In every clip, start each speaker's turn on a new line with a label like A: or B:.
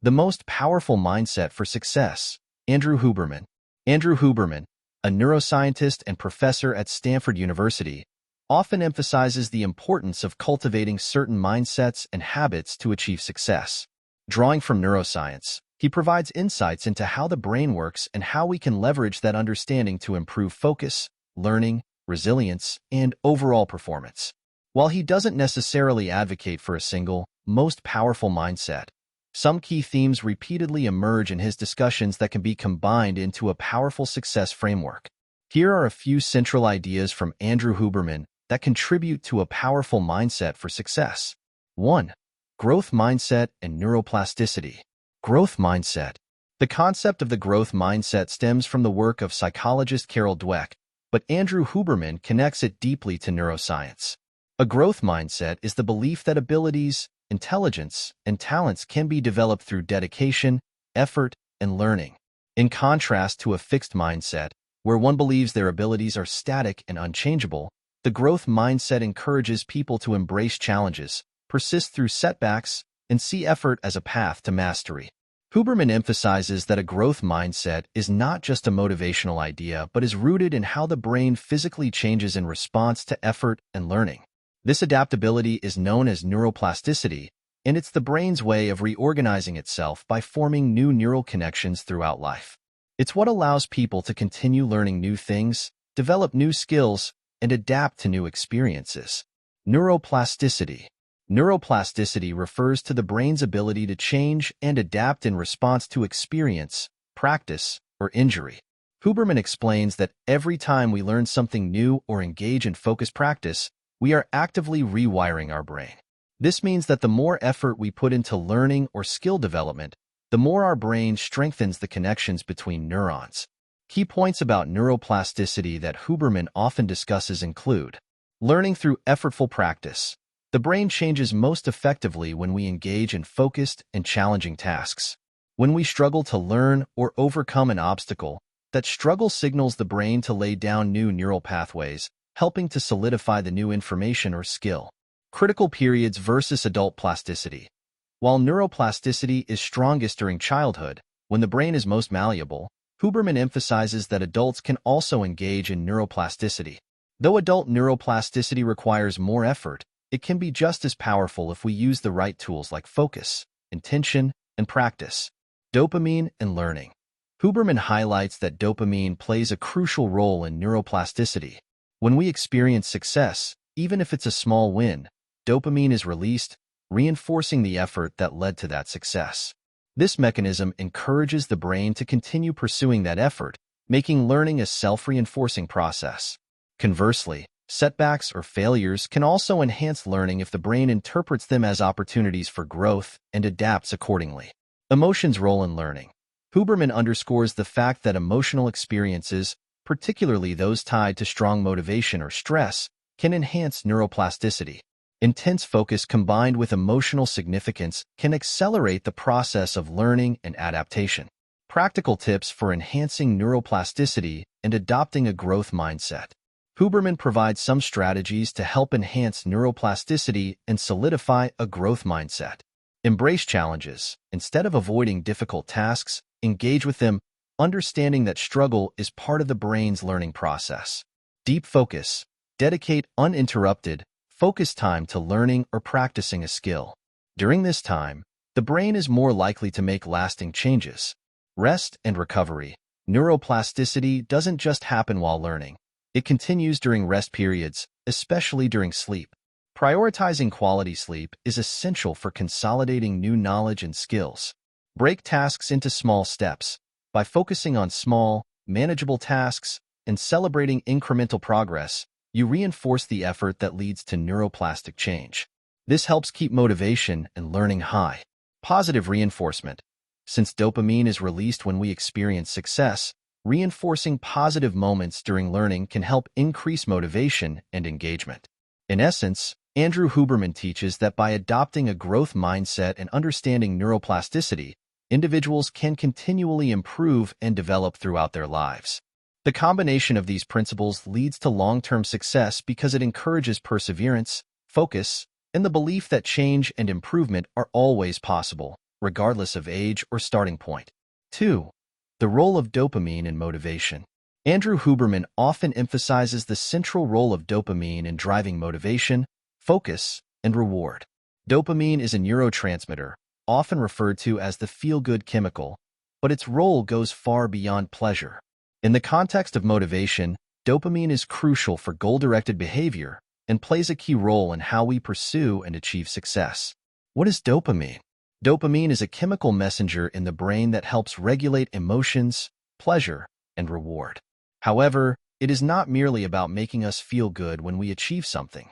A: The most powerful mindset for success. Andrew Huberman. Andrew Huberman, a neuroscientist and professor at Stanford University, often emphasizes the importance of cultivating certain mindsets and habits to achieve success. Drawing from neuroscience, he provides insights into how the brain works and how we can leverage that understanding to improve focus, learning, resilience, and overall performance. While he doesn't necessarily advocate for a single, most powerful mindset, some key themes repeatedly emerge in his discussions that can be combined into a powerful success framework. Here are a few central ideas from Andrew Huberman that contribute to a powerful mindset for success. 1. Growth mindset and neuroplasticity. Growth mindset. The concept of the growth mindset stems from the work of psychologist Carol Dweck, but Andrew Huberman connects it deeply to neuroscience. A growth mindset is the belief that abilities, intelligence, and talents can be developed through dedication, effort, and learning. In contrast to a fixed mindset, where one believes their abilities are static and unchangeable, the growth mindset encourages people to embrace challenges, persist through setbacks, and see effort as a path to mastery. Huberman emphasizes that a growth mindset is not just a motivational idea, but is rooted in how the brain physically changes in response to effort and learning. This adaptability is known as neuroplasticity, and it's the brain's way of reorganizing itself by forming new neural connections throughout life. It's what allows people to continue learning new things, develop new skills, and adapt to new experiences. Neuroplasticity. Neuroplasticity refers to the brain's ability to change and adapt in response to experience, practice, or injury. Huberman explains that every time we learn something new or engage in focused practice, we are actively rewiring our brain. This means that the more effort we put into learning or skill development, the more our brain strengthens the connections between neurons. Key points about neuroplasticity that Huberman often discusses include learning through effortful practice. The brain changes most effectively when we engage in focused and challenging tasks. When we struggle to learn or overcome an obstacle, that struggle signals the brain to lay down new neural pathways, helping to solidify the new information or skill. Critical periods versus adult plasticity. While neuroplasticity is strongest during childhood, when the brain is most malleable, Huberman emphasizes that adults can also engage in neuroplasticity. Though adult neuroplasticity requires more effort, it can be just as powerful if we use the right tools like focus, intention, and practice. Dopamine and learning. Huberman highlights that dopamine plays a crucial role in neuroplasticity. When we experience success, even if it's a small win, dopamine is released, reinforcing the effort that led to that success. This mechanism encourages the brain to continue pursuing that effort, making learning a self-reinforcing process. Conversely, setbacks or failures can also enhance learning if the brain interprets them as opportunities for growth and adapts accordingly. Emotions' role in learning. Huberman underscores the fact that emotional experiences, particularly those tied to strong motivation or stress, can enhance neuroplasticity. Intense focus combined with emotional significance can accelerate the process of learning and adaptation. Practical tips for enhancing neuroplasticity and adopting a growth mindset. Huberman provides some strategies to help enhance neuroplasticity and solidify a growth mindset. Embrace challenges. Instead of avoiding difficult tasks, engage with them, understanding that struggle is part of the brain's learning process. Deep focus. Dedicate uninterrupted, focused time to learning or practicing a skill. During this time, the brain is more likely to make lasting changes. Rest and recovery. Neuroplasticity doesn't just happen while learning. It continues during rest periods, especially during sleep. Prioritizing quality sleep is essential for consolidating new knowledge and skills. Break tasks into small steps. By focusing on small, manageable tasks and celebrating incremental progress, you reinforce the effort that leads to neuroplastic change. This helps keep motivation and learning high. Positive reinforcement. Since dopamine is released when we experience success, reinforcing positive moments during learning can help increase motivation and engagement. In essence, Andrew Huberman teaches that by adopting a growth mindset and understanding neuroplasticity, individuals can continually improve and develop throughout their lives. The combination of these principles leads to long-term success because it encourages perseverance, focus, and the belief that change and improvement are always possible. regardless of age or starting point. 2. The role of dopamine in motivation. Andrew Huberman often emphasizes the central role of dopamine in driving motivation, focus, and reward. Dopamine is a neurotransmitter, often referred to as the feel-good chemical, but its role goes far beyond pleasure. In the context of motivation, dopamine is crucial for goal-directed behavior and plays a key role in how we pursue and achieve success. What is dopamine? Dopamine is a chemical messenger in the brain that helps regulate emotions, pleasure, and reward. However, it is not merely about making us feel good when we achieve something.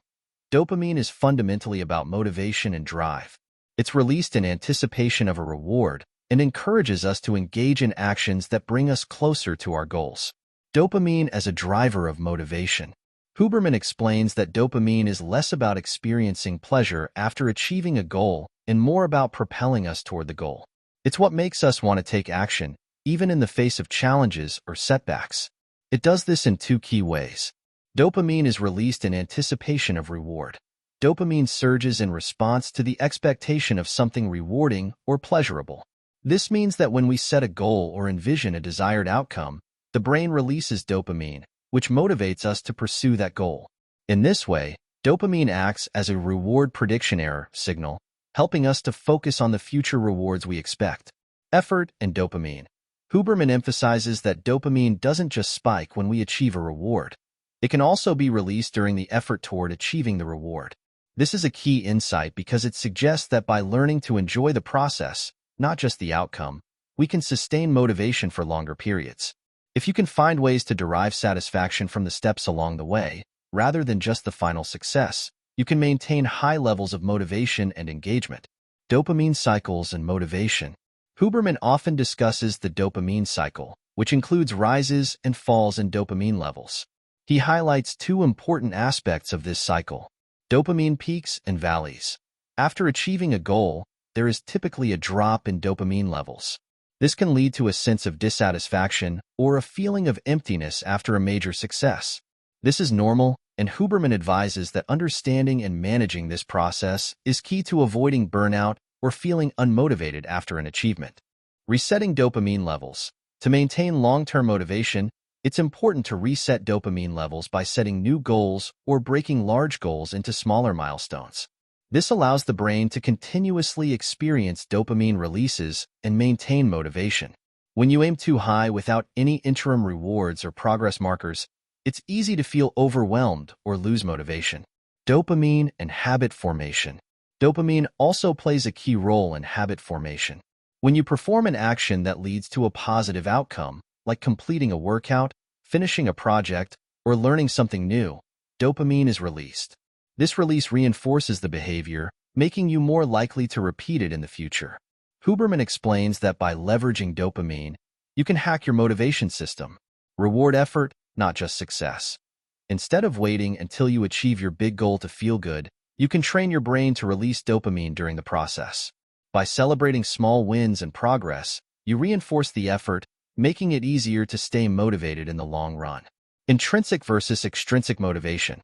A: Dopamine is fundamentally about motivation and drive. It's released in anticipation of a reward and encourages us to engage in actions that bring us closer to our goals. Dopamine as a driver of motivation. Huberman explains that dopamine is less about experiencing pleasure after achieving a goal and more about propelling us toward the goal. It's what makes us want to take action, even in the face of challenges or setbacks. It does this in two key ways. Dopamine is released in anticipation of reward. Dopamine surges in response to the expectation of something rewarding or pleasurable. This means that when we set a goal or envision a desired outcome, the brain releases dopamine, which motivates us to pursue that goal. In this way, dopamine acts as a reward prediction error signal, helping us to focus on the future rewards we expect. Effort and dopamine. Huberman emphasizes that dopamine doesn't just spike when we achieve a reward. It can also be released during the effort toward achieving the reward. This is a key insight because it suggests that by learning to enjoy the process, not just the outcome, we can sustain motivation for longer periods. If you can find ways to derive satisfaction from the steps along the way, rather than just the final success, you can maintain high levels of motivation and engagement. Dopamine cycles and motivation. Huberman often discusses the dopamine cycle, which includes rises and falls in dopamine levels. He highlights two important aspects of this cycle: dopamine peaks and valleys. After achieving a goal, there is typically a drop in dopamine levels. This can lead to a sense of dissatisfaction or a feeling of emptiness after a major success. This is normal, and Huberman advises that understanding and managing this process is key to avoiding burnout or feeling unmotivated after an achievement. Resetting dopamine levels. To maintain long-term motivation, it's important to reset dopamine levels by setting new goals or breaking large goals into smaller milestones. This allows the brain to continuously experience dopamine releases and maintain motivation. When you aim too high without any interim rewards or progress markers, it's easy to feel overwhelmed or lose motivation. Dopamine and habit formation. Dopamine also plays a key role in habit formation. When you perform an action that leads to a positive outcome, like completing a workout, finishing a project, or learning something new, dopamine is released. This release reinforces the behavior, making you more likely to repeat it in the future. Huberman explains that by leveraging dopamine, you can hack your motivation system. Reward effort, not just success. Instead of waiting until you achieve your big goal to feel good, you can train your brain to release dopamine during the process. By celebrating small wins and progress, you reinforce the effort, making it easier to stay motivated in the long run. Intrinsic versus extrinsic motivation.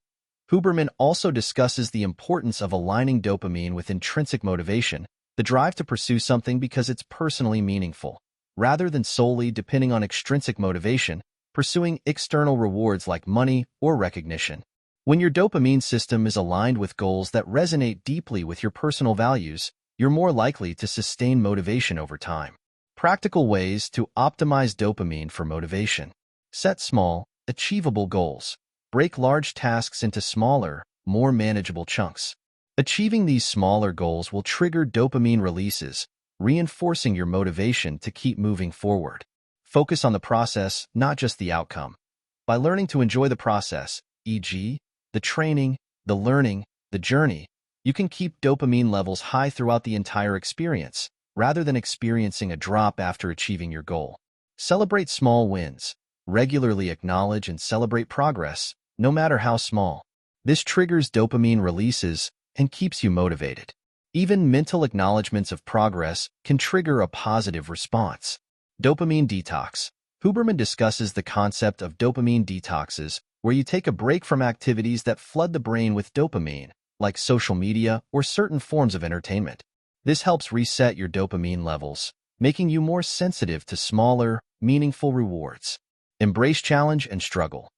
A: Huberman also discusses the importance of aligning dopamine with intrinsic motivation, the drive to pursue something because it's personally meaningful, rather than solely depending on extrinsic motivation, pursuing external rewards like money or recognition. When your dopamine system is aligned with goals that resonate deeply with your personal values, you're more likely to sustain motivation over time. Practical ways to optimize dopamine for motivation. Set small, achievable goals. Break large tasks into smaller, more manageable chunks. Achieving these smaller goals will trigger dopamine releases, reinforcing your motivation to keep moving forward. Focus on the process, not just the outcome. By learning to enjoy the process, e.g., the training, the learning, the journey, you can keep dopamine levels high throughout the entire experience, rather than experiencing a drop after achieving your goal. Celebrate small wins. Regularly acknowledge and celebrate progress, no matter how small. This triggers dopamine releases and keeps you motivated. Even mental acknowledgments of progress can trigger a positive response. Dopamine detox. Huberman discusses the concept of dopamine detoxes, where you take a break from activities that flood the brain with dopamine, like social media or certain forms of entertainment. This helps reset your dopamine levels, making you more sensitive to smaller, meaningful rewards. Embrace challenge and struggle.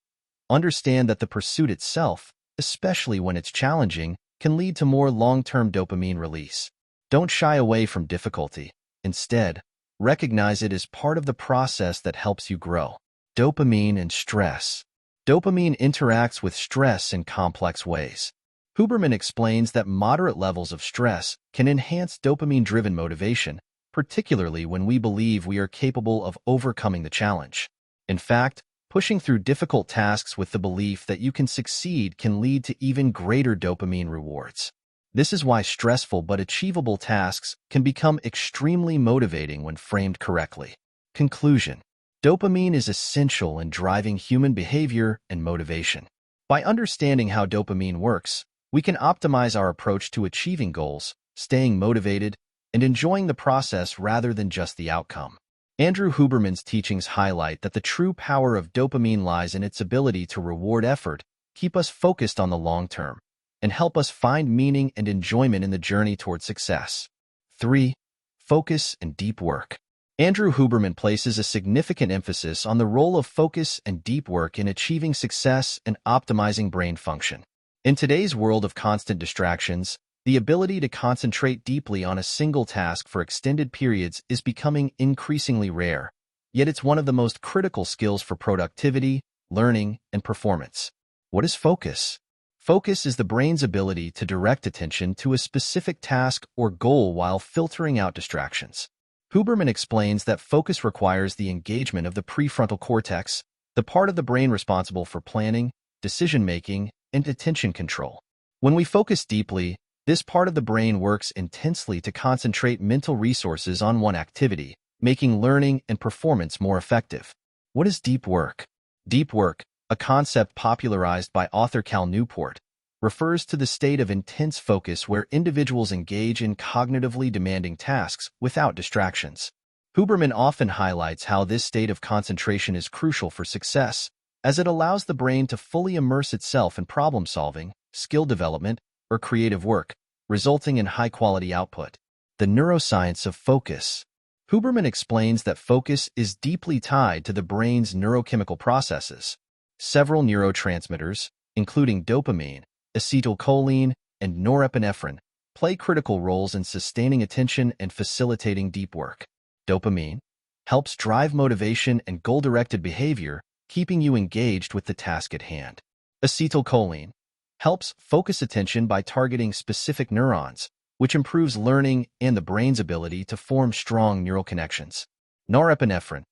A: Understand that the pursuit itself, especially when it's challenging, can lead to more long-term dopamine release. Don't shy away from difficulty. Instead, recognize it as part of the process that helps you grow. Dopamine and stress. Dopamine interacts with stress in complex ways. Huberman explains that moderate levels of stress can enhance dopamine-driven motivation, particularly when we believe we are capable of overcoming the challenge. In fact, pushing through difficult tasks with the belief that you can succeed can lead to even greater dopamine rewards. This is why stressful but achievable tasks can become extremely motivating when framed correctly. Conclusion. Dopamine is essential in driving human behavior and motivation. By understanding how dopamine works, we can optimize our approach to achieving goals, staying motivated, and enjoying the process rather than just the outcome. Andrew Huberman's teachings highlight that the true power of dopamine lies in its ability to reward effort, keep us focused on the long term, and help us find meaning and enjoyment in the journey toward success. 3. Focus and deep work. Andrew Huberman places a significant emphasis on the role of focus and deep work in achieving success and optimizing brain function. In today's world of constant distractions, the ability to concentrate deeply on a single task for extended periods is becoming increasingly rare, yet it's one of the most critical skills for productivity, learning, and performance. What is focus? Focus is the brain's ability to direct attention to a specific task or goal while filtering out distractions. Huberman explains that focus requires the engagement of the prefrontal cortex, the part of the brain responsible for planning, decision-making, and attention control. When we focus deeply, this part of the brain works intensely to concentrate mental resources on one activity, making learning and performance more effective. What is deep work? Deep work, a concept popularized by author Cal Newport, refers to the state of intense focus where individuals engage in cognitively demanding tasks without distractions. Huberman often highlights how this state of concentration is crucial for success, as it allows the brain to fully immerse itself in problem-solving, skill development, or creative work, resulting in high-quality output. The neuroscience of focus. Huberman explains that focus is deeply tied to the brain's neurochemical processes. Several neurotransmitters, including dopamine, acetylcholine, and norepinephrine, play critical roles in sustaining attention and facilitating deep work. Dopamine helps drive motivation and goal-directed behavior, keeping you engaged with the task at hand. Acetylcholine helps focus attention by targeting specific neurons, which improves learning and the brain's ability to form strong neural connections. Norepinephrine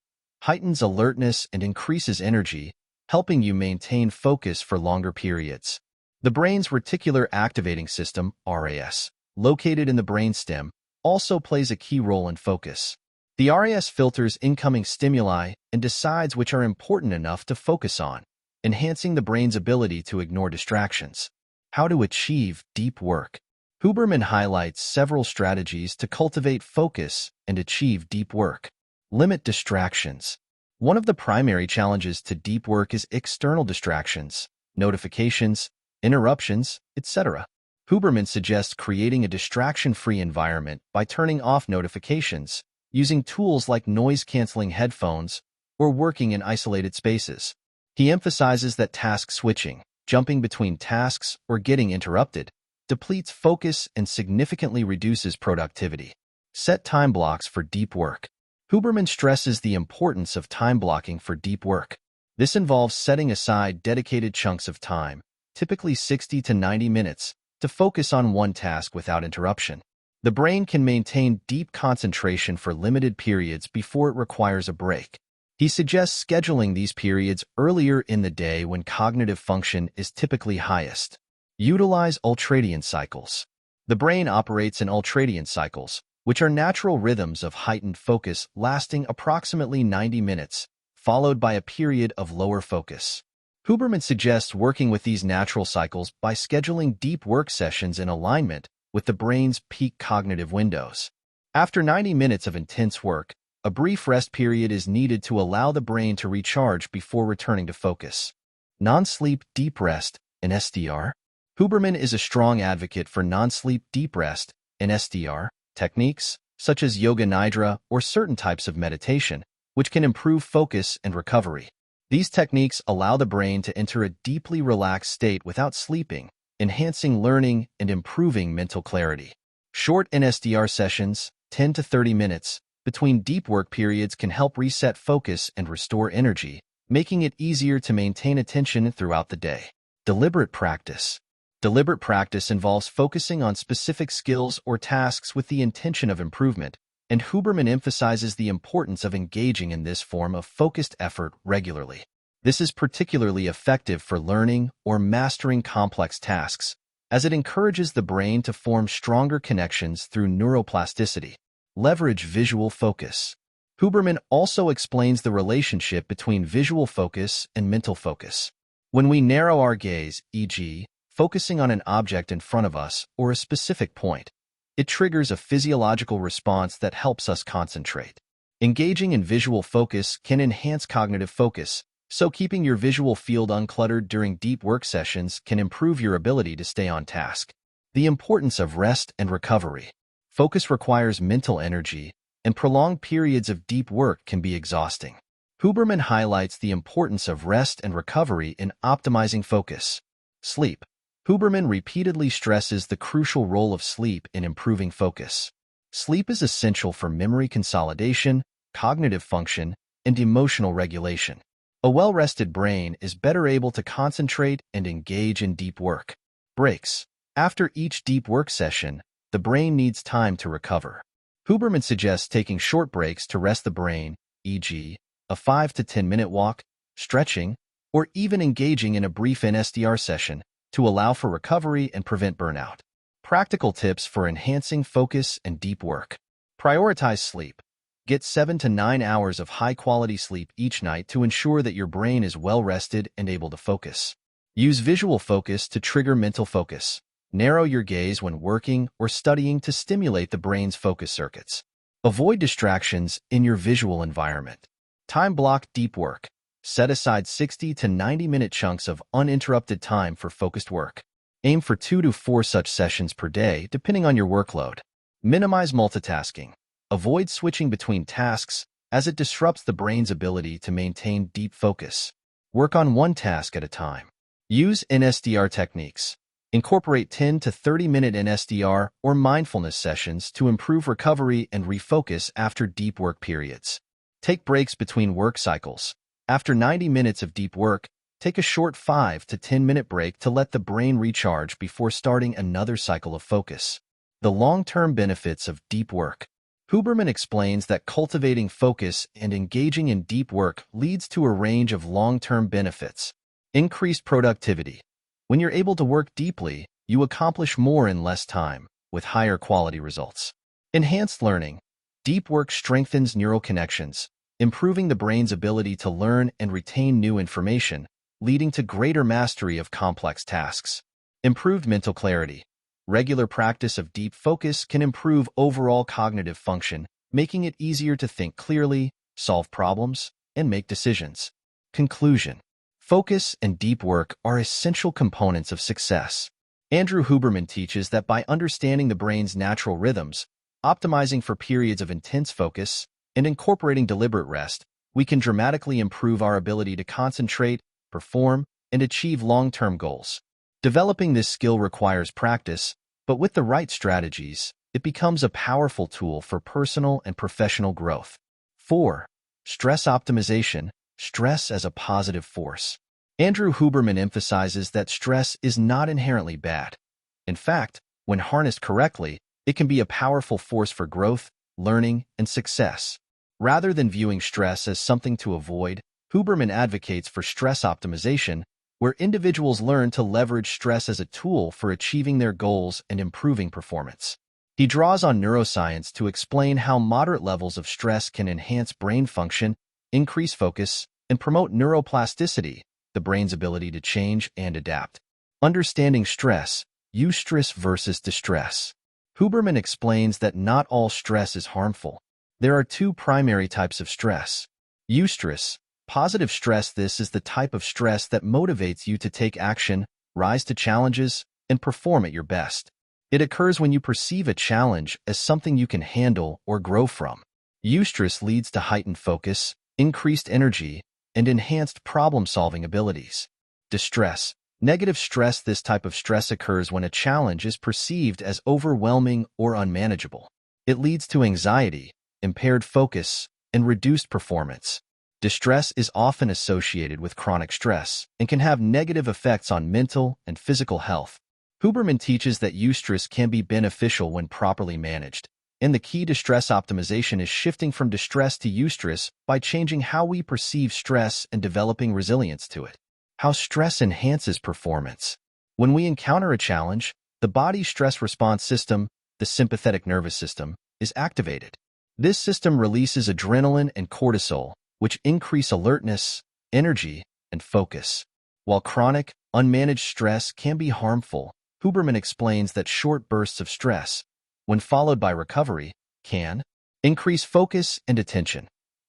A: heightens alertness and increases energy, helping you maintain focus for longer periods. The brain's reticular activating system, RAS, located in the brainstem, also plays a key role in focus. The RAS filters incoming stimuli and decides which are important enough to focus on, enhancing the brain's ability to ignore distractions. How to achieve deep work. Huberman highlights several strategies to cultivate focus and achieve deep work. Limit distractions. One of the primary challenges to deep work is external distractions, notifications, interruptions, etc. Huberman suggests creating a distraction-free environment by turning off notifications, using tools like noise-canceling headphones, or working in isolated spaces. He emphasizes that task switching, jumping between tasks, or getting interrupted, depletes focus and significantly reduces productivity. Set time blocks for deep work. Huberman stresses the importance of time blocking for deep work. This involves setting aside dedicated chunks of time, typically 60 to 90 minutes, to focus on one task without interruption. The brain can maintain deep concentration for limited periods before it requires a break. He suggests scheduling these periods earlier in the day when cognitive function is typically highest. Utilize ultradian cycles. The brain operates in ultradian cycles, which are natural rhythms of heightened focus lasting approximately 90 minutes, followed by a period of lower focus. Huberman suggests working with these natural cycles by scheduling deep work sessions in alignment with the brain's peak cognitive windows. After 90 minutes of intense work, a brief rest period is needed to allow the brain to recharge before returning to focus. Non-sleep deep rest, (NSDR). Huberman is a strong advocate for non-sleep deep rest, (NSDR), techniques, such as yoga nidra or certain types of meditation, which can improve focus and recovery. These techniques allow the brain to enter a deeply relaxed state without sleeping, enhancing learning and improving mental clarity. Short NSDR sessions, 10 to 30 minutes, between deep work periods can help reset focus and restore energy, making it easier to maintain attention throughout the day. Deliberate practice. Deliberate practice involves focusing on specific skills or tasks with the intention of improvement, and Huberman emphasizes the importance of engaging in this form of focused effort regularly. This is particularly effective for learning or mastering complex tasks, as it encourages the brain to form stronger connections through neuroplasticity. Leverage visual focus. Huberman also explains the relationship between visual focus and mental focus. When we narrow our gaze, e.g., focusing on an object in front of us or a specific point, it triggers a physiological response that helps us concentrate. Engaging in visual focus can enhance cognitive focus, so keeping your visual field uncluttered during deep work sessions can improve your ability to stay on task. The importance of rest and recovery. Focus requires mental energy, and prolonged periods of deep work can be exhausting. Huberman highlights the importance of rest and recovery in optimizing focus. Sleep. Huberman repeatedly stresses the crucial role of sleep in improving focus. Sleep is essential for memory consolidation, cognitive function, and emotional regulation. A well-rested brain is better able to concentrate and engage in deep work. Breaks. After each deep work session, the brain needs time to recover. Huberman suggests taking short breaks to rest the brain, e.g., a 5 to 10-minute walk, stretching, or even engaging in a brief NSDR session to allow for recovery and prevent burnout. Practical tips for enhancing focus and deep work. Prioritize sleep. Get 7 to 9 hours of high-quality sleep each night to ensure that your brain is well-rested and able to focus. Use visual focus to trigger mental focus. Narrow your gaze when working or studying to stimulate the brain's focus circuits. Avoid distractions in your visual environment. Time-block deep work. Set aside 60 to 90-minute chunks of uninterrupted time for focused work. Aim for 2 to 4 such sessions per day, depending on your workload. Minimize multitasking. Avoid switching between tasks, as it disrupts the brain's ability to maintain deep focus. Work on one task at a time. Use NSDR techniques. Incorporate 10 to 30-minute NSDR or mindfulness sessions to improve recovery and refocus after deep work periods. Take breaks between work cycles. After 90 minutes of deep work, take a short 5 to 10-minute break to let the brain recharge before starting another cycle of focus. The long-term benefits of deep work. Huberman explains that cultivating focus and engaging in deep work leads to a range of long-term benefits. Increased productivity. When you're able to work deeply, you accomplish more in less time, with higher quality results. Enhanced learning. Deep work strengthens neural connections, improving the brain's ability to learn and retain new information, leading to greater mastery of complex tasks. Improved mental clarity. Regular practice of deep focus can improve overall cognitive function, making it easier to think clearly, solve problems, and make decisions. Conclusion. Focus and deep work are essential components of success. Andrew Huberman teaches that by understanding the brain's natural rhythms, optimizing for periods of intense focus, and incorporating deliberate rest, we can dramatically improve our ability to concentrate, perform, and achieve long-term goals. Developing this skill requires practice, but with the right strategies, it becomes a powerful tool for personal and professional growth. 4. Stress optimization. Stress as a positive force. Andrew Huberman emphasizes that stress is not inherently bad. In fact, when harnessed correctly, it can be a powerful force for growth, learning, and success. Rather than viewing stress as something to avoid, Huberman advocates for stress optimization, where individuals learn to leverage stress as a tool for achieving their goals and improving performance. He draws on neuroscience to explain how moderate levels of stress can enhance brain function, increase focus, and promote neuroplasticity, the brain's ability to change and adapt. Understanding stress, eustress versus distress. Huberman explains that not all stress is harmful. There are 2 primary types of stress. Eustress, positive stress. This is the type of stress that motivates you to take action, rise to challenges, and perform at your best. It occurs when you perceive a challenge as something you can handle or grow from. Eustress leads to heightened focus, increased energy, and enhanced problem-solving abilities. Distress. Negative stress. This type of stress occurs when a challenge is perceived as overwhelming or unmanageable. It leads to anxiety, impaired focus, and reduced performance. Distress is often associated with chronic stress and can have negative effects on mental and physical health. Huberman teaches that eustress can be beneficial when properly managed, and the key to stress optimization is shifting from distress to eustress by changing how we perceive stress and developing resilience to it. How stress enhances performance. When we encounter a challenge, the body's stress response system, the sympathetic nervous system, is activated. This system releases adrenaline and cortisol, which increase alertness, energy, and focus. While chronic, unmanaged stress can be harmful, Huberman explains that short bursts of stress, when followed by recovery, can increase focus and attention.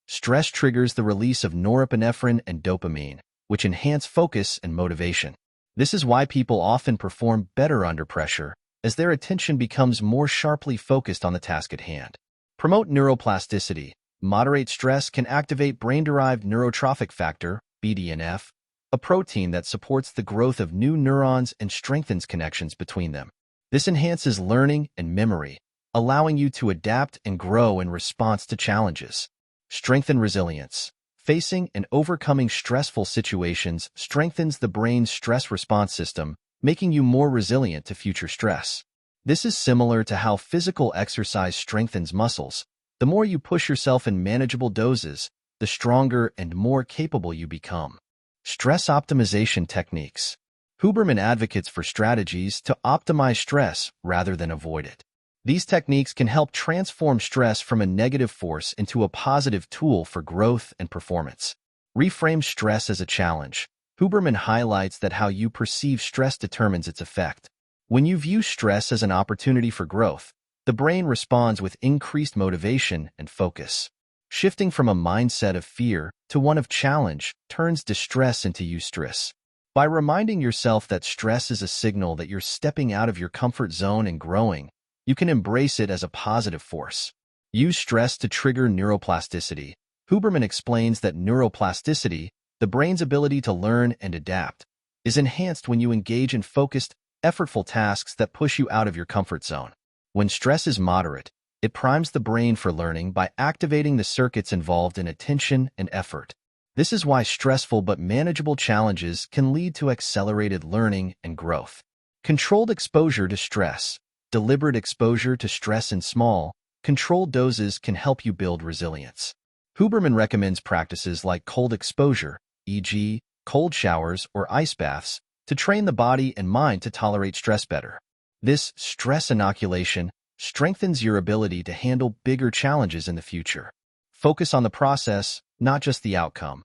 A: Stress triggers the release of norepinephrine and dopamine, which enhance focus and motivation. This is why people often perform better under pressure, as their attention becomes more sharply focused on the task at hand. Promote neuroplasticity. Moderate stress can activate brain-derived neurotrophic factor, BDNF, a protein that supports the growth of new neurons and strengthens connections between them. This enhances learning and memory, allowing you to adapt and grow in response to challenges. Strengthen resilience. Facing and overcoming stressful situations strengthens the brain's stress response system, making you more resilient to future stress. This is similar to how physical exercise strengthens muscles. The more you push yourself in manageable doses, the stronger and more capable you become. Stress optimization techniques. Huberman advocates for strategies to optimize stress rather than avoid it. These techniques can help transform stress from a negative force into a positive tool for growth and performance. Reframe stress as a challenge. Huberman highlights that how you perceive stress determines its effect. When you view stress as an opportunity for growth, the brain responds with increased motivation and focus. Shifting from a mindset of fear to one of challenge turns distress into eustress. By reminding yourself that stress is a signal that you're stepping out of your comfort zone and growing, you can embrace it as a positive force. Use stress to trigger neuroplasticity. Huberman explains that neuroplasticity, the brain's ability to learn and adapt, is enhanced when you engage in focused, effortful tasks that push you out of your comfort zone. When stress is moderate, it primes the brain for learning by activating the circuits involved in attention and effort. This is why stressful but manageable challenges can lead to accelerated learning and growth. Controlled exposure to stress. Deliberate exposure to stress in small, controlled doses can help you build resilience. Huberman recommends practices like cold exposure, e.g., cold showers or ice baths, to train the body and mind to tolerate stress better. This stress inoculation strengthens your ability to handle bigger challenges in the future. Focus on the process, not just the outcome.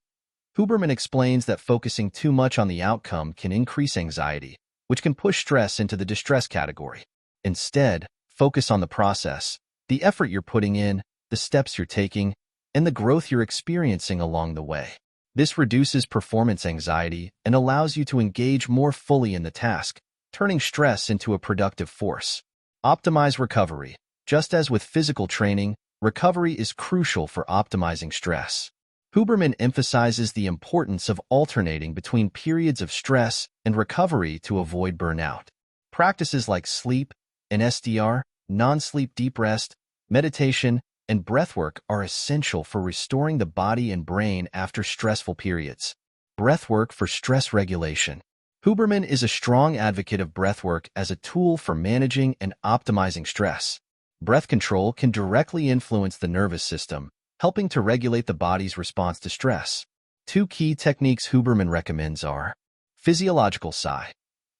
A: Huberman explains that focusing too much on the outcome can increase anxiety, which can push stress into the distress category. Instead, focus on the process, the effort you're putting in, the steps you're taking, and the growth you're experiencing along the way. This reduces performance anxiety and allows you to engage more fully in the task, turning stress into a productive force. Optimize recovery. Just as with physical training, recovery is crucial for optimizing stress. Huberman emphasizes the importance of alternating between periods of stress and recovery to avoid burnout. Practices like sleep, NSDR, non-sleep deep rest, meditation, and breathwork are essential for restoring the body and brain after stressful periods. Breathwork for stress regulation. Huberman is a strong advocate of breathwork as a tool for managing and optimizing stress. Breath control can directly influence the nervous system, helping to regulate the body's response to stress. Two key techniques Huberman recommends are physiological sigh.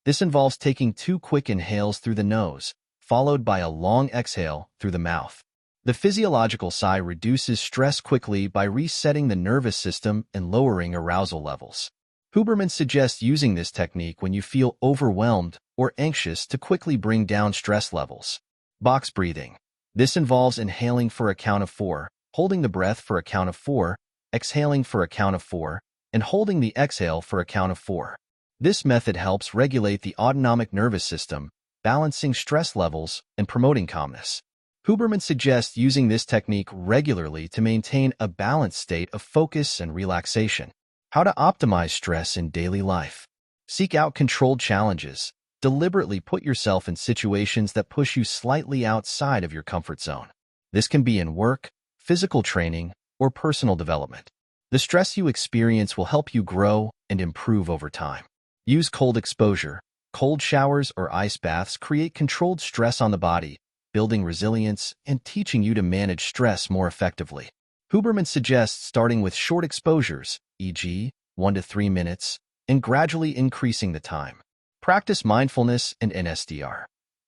A: This involves taking 2 quick inhales through the nose, followed by a long exhale through the mouth. The physiological sigh reduces stress quickly by resetting the nervous system and lowering arousal levels. Huberman suggests using this technique when you feel overwhelmed or anxious to quickly bring down stress levels. Box breathing. This involves inhaling for a count of 4, holding the breath for a count of 4, exhaling for a count of 4, and holding the exhale for a count of 4. This method helps regulate the autonomic nervous system, balancing stress levels and promoting calmness. Huberman suggests using this technique regularly to maintain a balanced state of focus and relaxation. How to optimize stress in daily life. Seek out controlled challenges. Deliberately put yourself in situations that push you slightly outside of your comfort zone. This can be in work, physical training, or personal development. The stress you experience will help you grow and improve over time. Use cold exposure. Cold showers or ice baths create controlled stress on the body, building resilience and teaching you to manage stress more effectively. Huberman suggests starting with short exposures, e.g., 1 to 3 minutes, and gradually increasing the time. Practice mindfulness and NSDR.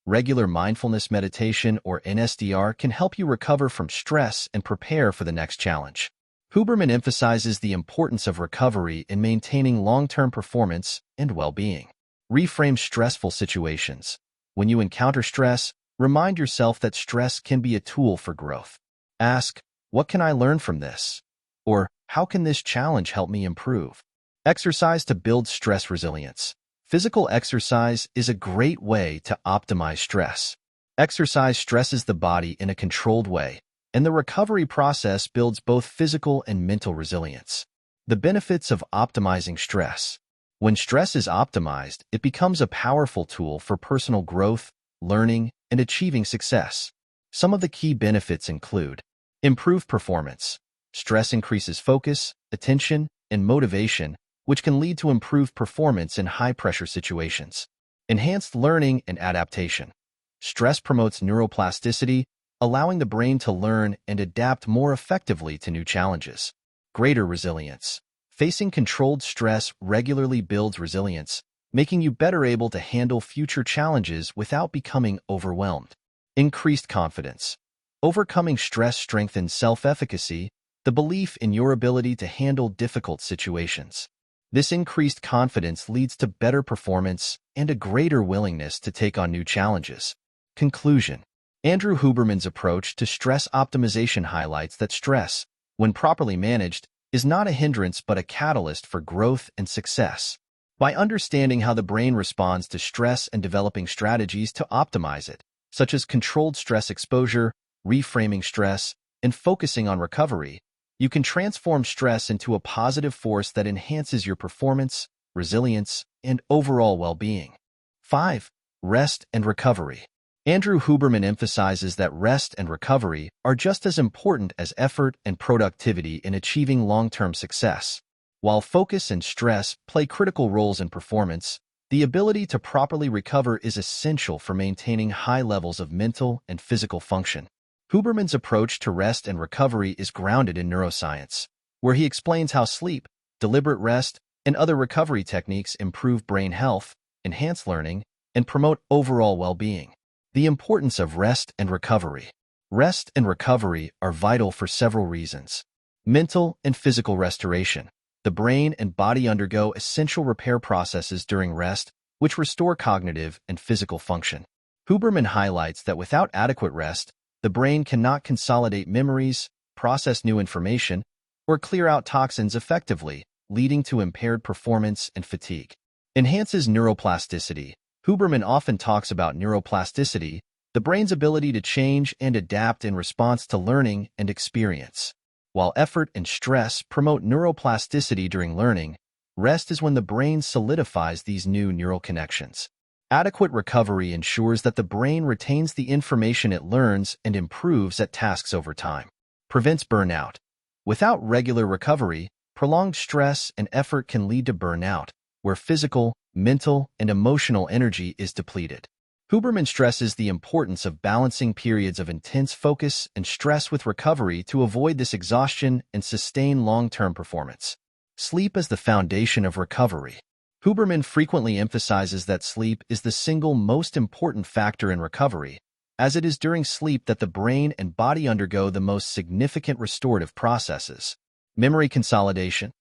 A: Regular mindfulness meditation or NSDR can help you recover from stress and prepare for the next challenge. Huberman emphasizes the importance of recovery in maintaining long-term performance and well-being. Reframe stressful situations. When you encounter stress, remind yourself that stress can be a tool for growth. Ask, what can I learn from this? Or, how can this challenge help me improve? Exercise to build stress resilience. Physical exercise is a great way to optimize stress. Exercise stresses the body in a controlled way, and the recovery process builds both physical and mental resilience. The benefits of optimizing stress. When stress is optimized, it becomes a powerful tool for personal growth, learning, and achieving success. Some of the key benefits include improved performance. Stress increases focus, attention, and motivation, which can lead to improved performance in high-pressure situations. Enhanced learning and adaptation. Stress promotes neuroplasticity, allowing the brain to learn and adapt more effectively to new challenges. Greater resilience. Facing controlled stress regularly builds resilience, making you better able to handle future challenges without becoming overwhelmed. Increased confidence. Overcoming stress strengthens self-efficacy, the belief in your ability to handle difficult situations. This increased confidence leads to better performance and a greater willingness to take on new challenges. Conclusion. Andrew Huberman's approach to stress optimization highlights that stress, when properly managed, is not a hindrance but a catalyst for growth and success. By understanding how the brain responds to stress and developing strategies to optimize it, such as controlled stress exposure, reframing stress, and focusing on recovery, you can transform stress into a positive force that enhances your performance, resilience, and overall well-being. 5. Rest and recovery. Andrew Huberman emphasizes that rest and recovery are just as important as effort and productivity in achieving long-term success. While focus and stress play critical roles in performance, the ability to properly recover is essential for maintaining high levels of mental and physical function. Huberman's approach to rest and recovery is grounded in neuroscience, where he explains how sleep, deliberate rest, and other recovery techniques improve brain health, enhance learning, and promote overall well-being. The importance of rest and recovery. Rest and recovery are vital for several reasons. Mental and physical restoration. The brain and body undergo essential repair processes during rest, which restore cognitive and physical function. Huberman highlights that without adequate rest, the brain cannot consolidate memories, process new information, or clear out toxins effectively, leading to impaired performance and fatigue. Enhances neuroplasticity. Huberman often talks about neuroplasticity, the brain's ability to change and adapt in response to learning and experience. While effort and stress promote neuroplasticity during learning, rest is when the brain solidifies these new neural connections. Adequate recovery ensures that the brain retains the information it learns and improves at tasks over time. Prevents burnout. Without regular recovery, prolonged stress and effort can lead to burnout, where physical, mental, and emotional energy is depleted. Huberman stresses the importance of balancing periods of intense focus and stress with recovery to avoid this exhaustion and sustain long-term performance. Sleep as the foundation of recovery. Huberman frequently emphasizes that sleep is the single most important factor in recovery, as it is during sleep that the brain and body undergo the most significant restorative processes. Memory consolidation.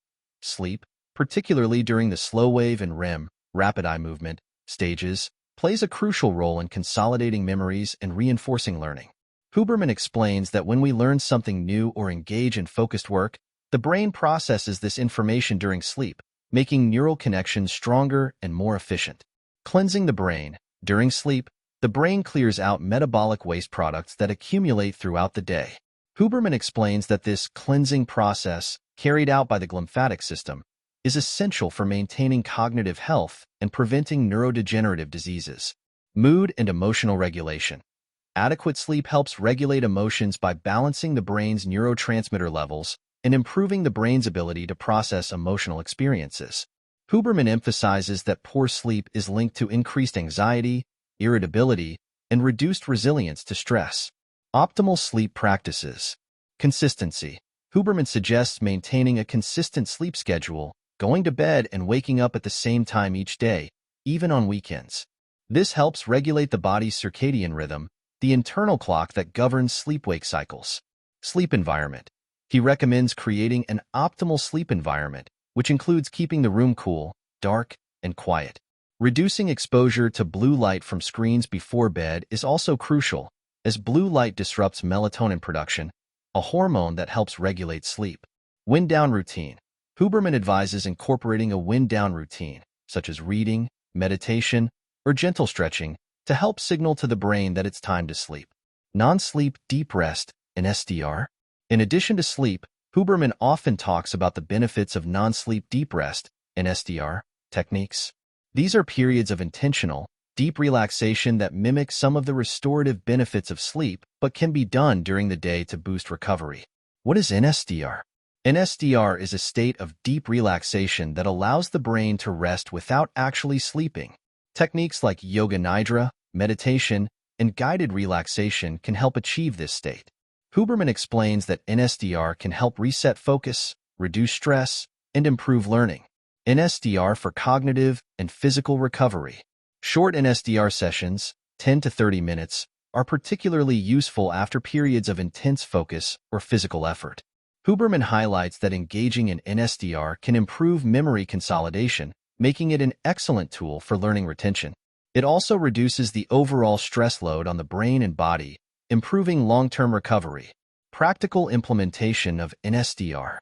A: Sleep, particularly during the slow wave and REM, rapid eye movement, stages, plays a crucial role in consolidating memories and reinforcing learning. Huberman explains that when we learn something new or engage in focused work, the brain processes this information during sleep, making neural connections stronger and more efficient. Cleansing the brain. During sleep, The brain clears out metabolic waste products that accumulate throughout the day. Huberman explains that this cleansing process, carried out by the glymphatic system, is essential for maintaining cognitive health and preventing neurodegenerative diseases. Mood and emotional regulation. Adequate sleep helps regulate emotions by balancing the brain's neurotransmitter levels and improving the brain's ability to process emotional experiences. Huberman emphasizes that poor sleep is linked to increased anxiety, irritability, and reduced resilience to stress. Optimal sleep practices. Consistency. Huberman suggests maintaining a consistent sleep schedule, going to bed and waking up at the same time each day, even on weekends. This helps regulate the body's circadian rhythm, the internal clock that governs sleep-wake cycles. Sleep environment. He recommends creating an optimal sleep environment, which includes keeping the room cool, dark, and quiet. Reducing exposure to blue light from screens before bed is also crucial, as blue light disrupts melatonin production, a hormone that helps regulate sleep. Wind-down routine. Huberman advises incorporating a wind-down routine, such as reading, meditation, or gentle stretching, to help signal to the brain that it's time to sleep. Non-sleep deep rest, NSDR. In addition to sleep, Huberman often talks about the benefits of non-sleep deep rest, NSDR, techniques. These are periods of intentional, deep relaxation that mimic some of the restorative benefits of sleep but can be done during the day to boost recovery. What is NSDR? NSDR is a state of deep relaxation that allows the brain to rest without actually sleeping. Techniques like yoga nidra, meditation, and guided relaxation can help achieve this state. Huberman explains that NSDR can help reset focus, reduce stress, and improve learning. NSDR for cognitive and physical recovery. Short NSDR sessions, 10 to 30 minutes, are particularly useful after periods of intense focus or physical effort. Huberman highlights that engaging in NSDR can improve memory consolidation, making it an excellent tool for learning retention. It also reduces the overall stress load on the brain and body, improving long-term recovery. Practical implementation of NSDR.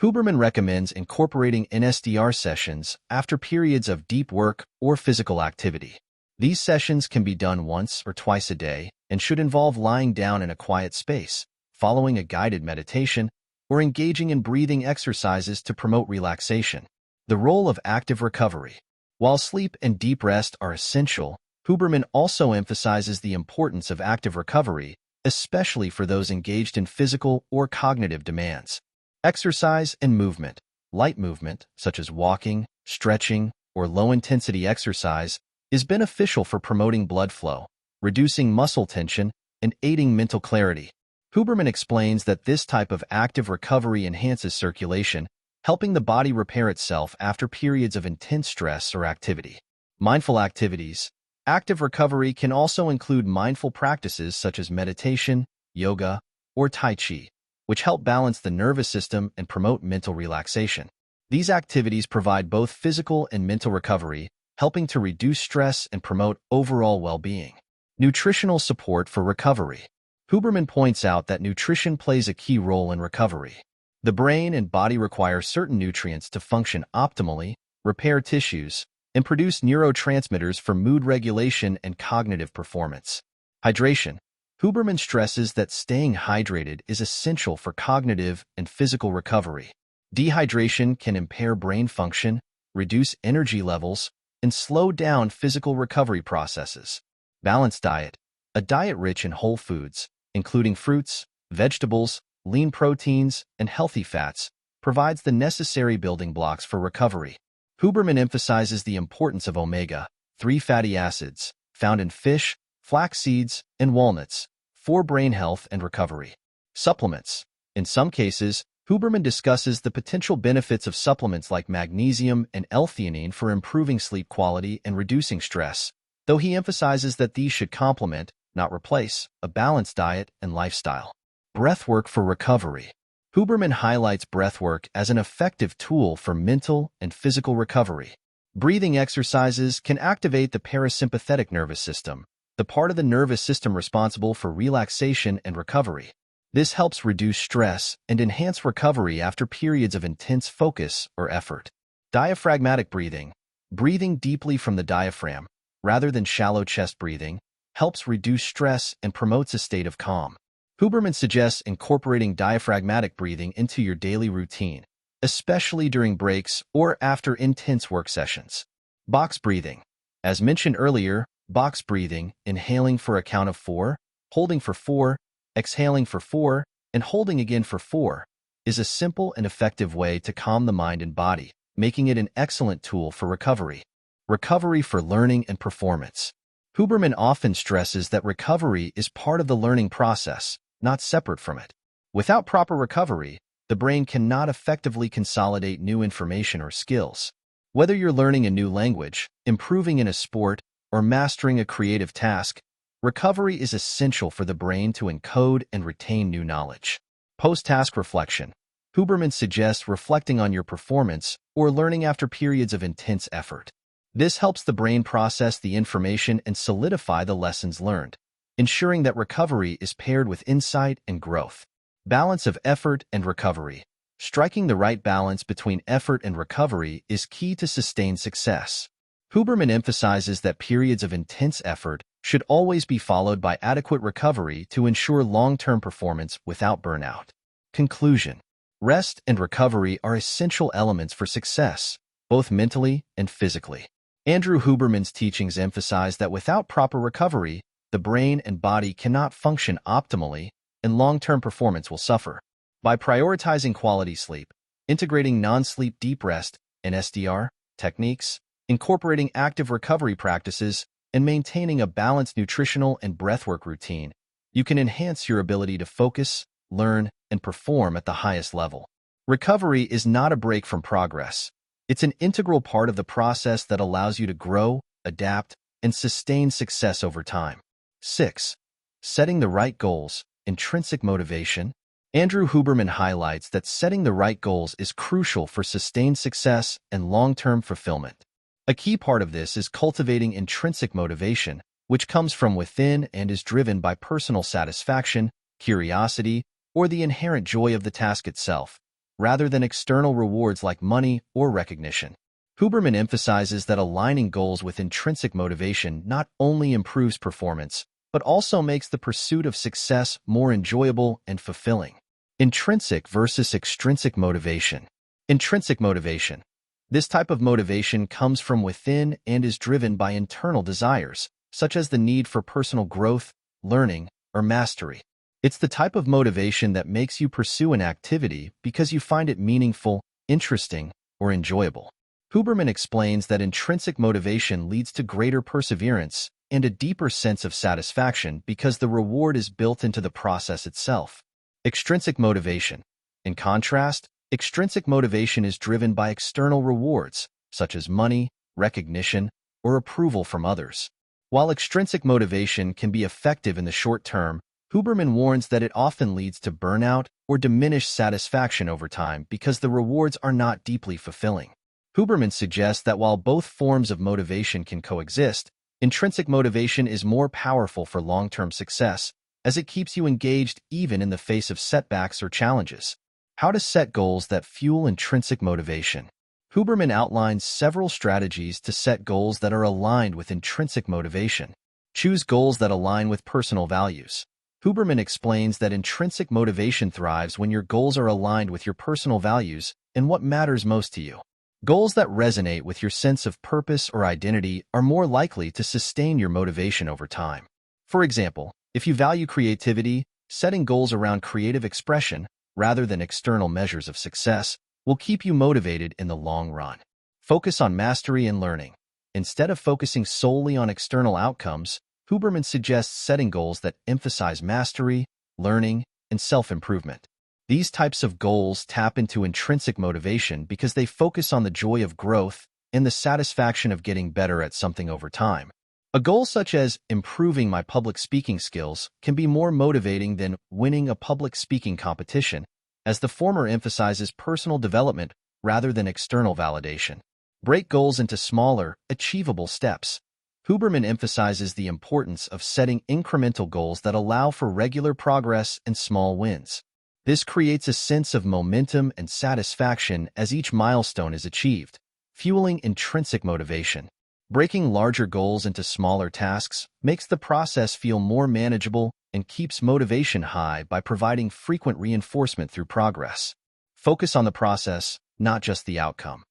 A: Huberman recommends incorporating NSDR sessions after periods of deep work or physical activity. These sessions can be done once or twice a day and should involve lying down in a quiet space, following a guided meditation, or engaging in breathing exercises to promote relaxation. The role of active recovery. While sleep and deep rest are essential, Huberman also emphasizes the importance of active recovery, especially for those engaged in physical or cognitive demands. Exercise and movement. Light movement, such as walking, stretching, or low-intensity exercise, is beneficial for promoting blood flow, reducing muscle tension, and aiding mental clarity. Huberman explains that this type of active recovery enhances circulation, helping the body repair itself after periods of intense stress or activity. Mindful activities. Active recovery can also include mindful practices such as meditation, yoga, or Tai Chi, which help balance the nervous system and promote mental relaxation. These activities provide both physical and mental recovery, helping to reduce stress and promote overall well-being. Nutritional support for recovery. Huberman points out that nutrition plays a key role in recovery. The brain and body require certain nutrients to function optimally, repair tissues, and produce neurotransmitters for mood regulation and cognitive performance. Hydration. Huberman stresses that staying hydrated is essential for cognitive and physical recovery. Dehydration can impair brain function, reduce energy levels, and slow down physical recovery processes. Balanced diet. A diet rich in whole foods, including fruits, vegetables, lean proteins, and healthy fats, provides the necessary building blocks for recovery. Huberman emphasizes the importance of omega-3 fatty acids, found in fish, flax seeds, and walnuts, for brain health and recovery. Supplements. In some cases, Huberman discusses the potential benefits of supplements like magnesium and L-theanine for improving sleep quality and reducing stress, though he emphasizes that these should complement, not replace, a balanced diet and lifestyle. Breathwork for recovery. Huberman highlights breathwork as an effective tool for mental and physical recovery. Breathing exercises can activate the parasympathetic nervous system, the part of the nervous system responsible for relaxation and recovery. This helps reduce stress and enhance recovery after periods of intense focus or effort. Diaphragmatic breathing. Breathing deeply from the diaphragm, rather than shallow chest breathing, helps reduce stress and promotes a state of calm. Huberman suggests incorporating diaphragmatic breathing into your daily routine, especially during breaks or after intense work sessions. Box breathing. As mentioned earlier, box breathing, inhaling for a count of 4, holding for 4, exhaling for 4, and holding again for 4, is a simple and effective way to calm the mind and body, making it an excellent tool for recovery. Recovery for learning and performance. Huberman often stresses that recovery is part of the learning process, not separate from it. Without proper recovery, the brain cannot effectively consolidate new information or skills. Whether you're learning a new language, improving in a sport, or mastering a creative task, recovery is essential for the brain to encode and retain new knowledge. Post-task reflection. Huberman suggests reflecting on your performance or learning after periods of intense effort. This helps the brain process the information and solidify the lessons learned, ensuring that recovery is paired with insight and growth. Balance of effort and recovery. Striking the right balance between effort and recovery is key to sustained success. Huberman emphasizes that periods of intense effort should always be followed by adequate recovery to ensure long-term performance without burnout. Conclusion. Rest and recovery are essential elements for success, both mentally and physically. Andrew Huberman's teachings emphasize that without proper recovery, the brain and body cannot function optimally, and long-term performance will suffer. By prioritizing quality sleep, integrating non-sleep deep rest and SDR techniques, incorporating active recovery practices, and maintaining a balanced nutritional and breathwork routine, you can enhance your ability to focus, learn, and perform at the highest level. Recovery is not a break from progress. It's an integral part of the process that allows you to grow, adapt, and sustain success over time. 6. Setting the right goals. Intrinsic motivation. Andrew Huberman highlights that setting the right goals is crucial for sustained success and long-term fulfillment. A key part of this is cultivating intrinsic motivation, which comes from within and is driven by personal satisfaction, curiosity, or the inherent joy of the task itself, rather than external rewards like money or recognition. Huberman emphasizes that aligning goals with intrinsic motivation not only improves performance, but also makes the pursuit of success more enjoyable and fulfilling. Intrinsic versus extrinsic motivation. Intrinsic motivation. This type of motivation comes from within and is driven by internal desires, such as the need for personal growth, learning, or mastery. It's the type of motivation that makes you pursue an activity because you find it meaningful, interesting, or enjoyable. Huberman explains that intrinsic motivation leads to greater perseverance and a deeper sense of satisfaction because the reward is built into the process itself. Extrinsic motivation. In contrast, extrinsic motivation is driven by external rewards, such as money, recognition, or approval from others. While extrinsic motivation can be effective in the short term, Huberman warns that it often leads to burnout or diminished satisfaction over time because the rewards are not deeply fulfilling. Huberman suggests that while both forms of motivation can coexist, intrinsic motivation is more powerful for long-term success, as it keeps you engaged even in the face of setbacks or challenges. How to set goals that fuel intrinsic motivation. Huberman outlines several strategies to set goals that are aligned with intrinsic motivation. Choose goals that align with personal values. Huberman explains that intrinsic motivation thrives when your goals are aligned with your personal values and what matters most to you. Goals that resonate with your sense of purpose or identity are more likely to sustain your motivation over time. For example, if you value creativity, setting goals around creative expression rather than external measures of success will keep you motivated in the long run. Focus on mastery and learning. Instead of focusing solely on external outcomes, Huberman suggests setting goals that emphasize mastery, learning, and self-improvement. These types of goals tap into intrinsic motivation because they focus on the joy of growth and the satisfaction of getting better at something over time. A goal such as improving my public speaking skills can be more motivating than winning a public speaking competition, as the former emphasizes personal development rather than external validation. Break goals into smaller, achievable steps. Huberman emphasizes the importance of setting incremental goals that allow for regular progress and small wins. This creates a sense of momentum and satisfaction as each milestone is achieved, fueling intrinsic motivation. Breaking larger goals into smaller tasks makes the process feel more manageable and keeps motivation high by providing frequent reinforcement through progress. Focus on the process, not just the outcome.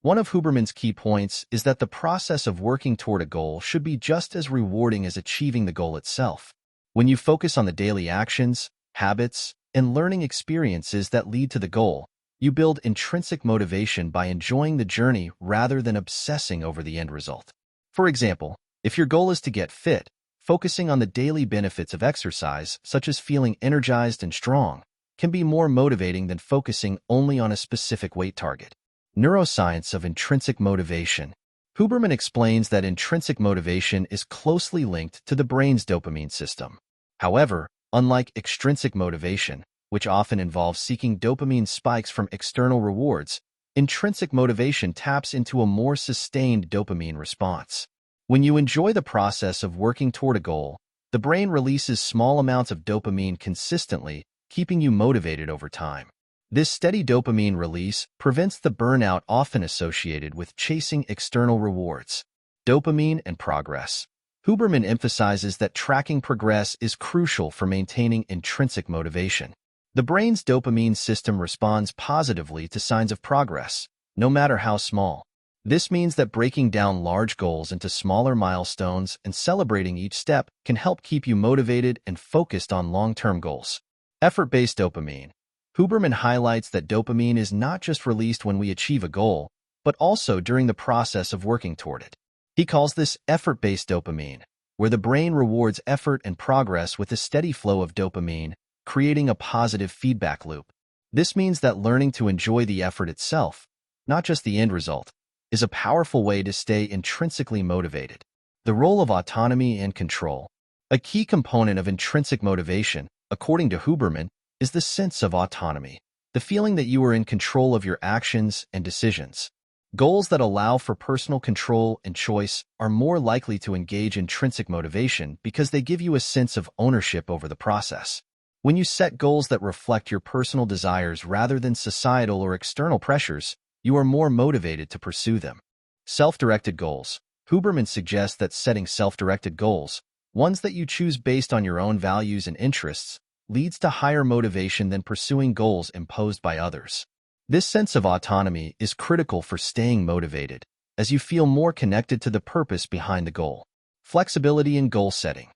A: One of Huberman's key points is that the process of working toward a goal should be just as rewarding as achieving the goal itself. When you focus on the daily actions, habits, and learning experiences that lead to the goal, you build intrinsic motivation by enjoying the journey rather than obsessing over the end result. For example, if your goal is to get fit, focusing on the daily benefits of exercise, such as feeling energized and strong, can be more motivating than focusing only on a specific weight target. Neuroscience of intrinsic motivation. Huberman explains that intrinsic motivation is closely linked to the brain's dopamine system. However, unlike extrinsic motivation, which often involves seeking dopamine spikes from external rewards, intrinsic motivation taps into a more sustained dopamine response. When you enjoy the process of working toward a goal, the brain releases small amounts of dopamine consistently, keeping you motivated over time. This steady dopamine release prevents the burnout often associated with chasing external rewards. Dopamine and progress. Huberman emphasizes that tracking progress is crucial for maintaining intrinsic motivation. The brain's dopamine system responds positively to signs of progress, no matter how small. This means that breaking down large goals into smaller milestones and celebrating each step can help keep you motivated and focused on long-term goals. Effort-based dopamine. Huberman highlights that dopamine is not just released when we achieve a goal, but also during the process of working toward it. He calls this effort-based dopamine, where the brain rewards effort and progress with a steady flow of dopamine, creating a positive feedback loop. This means that learning to enjoy the effort itself, not just the end result, is a powerful way to stay intrinsically motivated. The role of autonomy and control. A key component of intrinsic motivation, according to Huberman, is the sense of autonomy, the feeling that you are in control of your actions and decisions. Goals that allow for personal control and choice are more likely to engage intrinsic motivation because they give you a sense of ownership over the process. When you set goals that reflect your personal desires rather than societal or external pressures, you are more motivated to pursue them. Self-directed goals. Huberman suggests that setting self-directed goals, ones that you choose based on your own values and interests, leads to higher motivation than pursuing goals imposed by others. This sense of autonomy is critical for staying motivated, as you feel more connected to the purpose behind the goal. Flexibility in goal setting.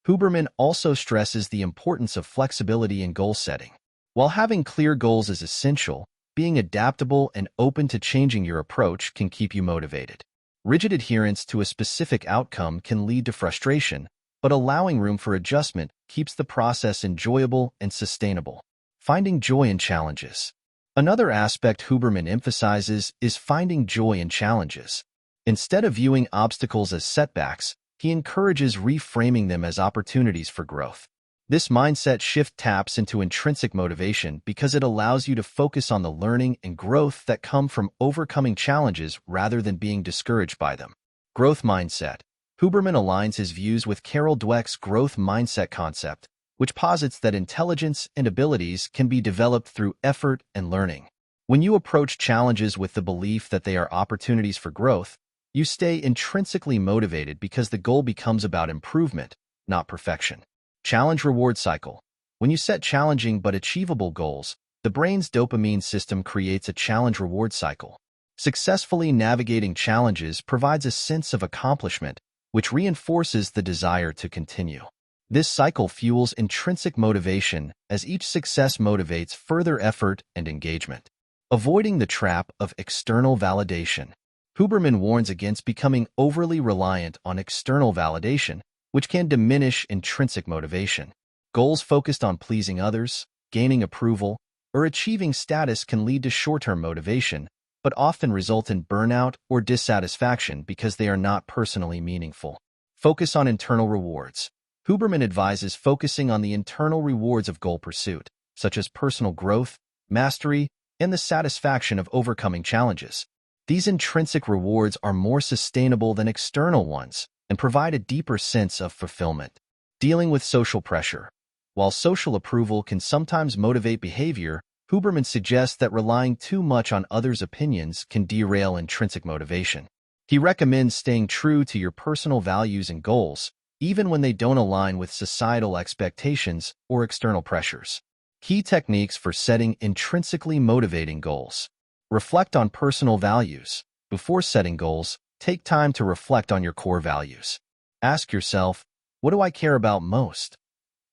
A: Huberman also stresses the importance of flexibility in goal setting. While having clear goals is essential, being adaptable and open to changing your approach can keep you motivated. Rigid adherence to a specific outcome can lead to frustration, but allowing room for adjustment keeps the process enjoyable and sustainable. Finding joy in challenges. Another aspect Huberman emphasizes is finding joy in challenges. Instead of viewing obstacles as setbacks, he encourages reframing them as opportunities for growth. This mindset shift taps into intrinsic motivation because it allows you to focus on the learning and growth that come from overcoming challenges rather than being discouraged by them. Growth mindset. Huberman aligns his views with Carol Dweck's growth mindset concept, which posits that intelligence and abilities can be developed through effort and learning. When you approach challenges with the belief that they are opportunities for growth, you stay intrinsically motivated because the goal becomes about improvement, not perfection. Challenge reward cycle. When you set challenging but achievable goals, the brain's dopamine system creates a challenge reward cycle. Successfully navigating challenges provides a sense of accomplishment, which reinforces the desire to continue. This cycle fuels intrinsic motivation as each success motivates further effort and engagement. Avoiding the trap of external validation. Huberman warns against becoming overly reliant on external validation, which can diminish intrinsic motivation. Goals focused on pleasing others, gaining approval, or achieving status can lead to short-term motivation, but often result in burnout or dissatisfaction because they are not personally meaningful. Focus on internal rewards. Huberman advises focusing on the internal rewards of goal pursuit, such as personal growth, mastery, and the satisfaction of overcoming challenges. These intrinsic rewards are more sustainable than external ones and provide a deeper sense of fulfillment. Dealing with social pressure. While social approval can sometimes motivate behavior, Huberman suggests that relying too much on others' opinions can derail intrinsic motivation. He recommends staying true to your personal values and goals, even when they don't align with societal expectations or external pressures. Key techniques for setting intrinsically motivating goals. Reflect on personal values. Before setting goals, take time to reflect on your core values. Ask yourself, what do I care about most?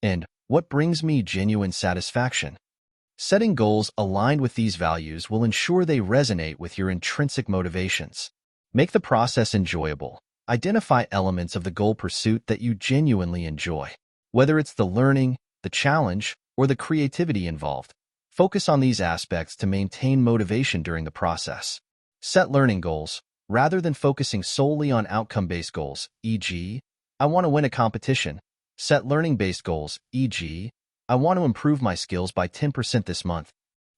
A: And what brings me genuine satisfaction? Setting goals aligned with these values will ensure they resonate with your intrinsic motivations. Make the process enjoyable. Identify elements of the goal pursuit that you genuinely enjoy. Whether it's the learning, the challenge, or the creativity involved, focus on these aspects to maintain motivation during the process. Set learning goals. Rather than focusing solely on outcome-based goals, e.g., I want to win a competition, set learning-based goals, e.g., I want to improve my skills by 10% this month.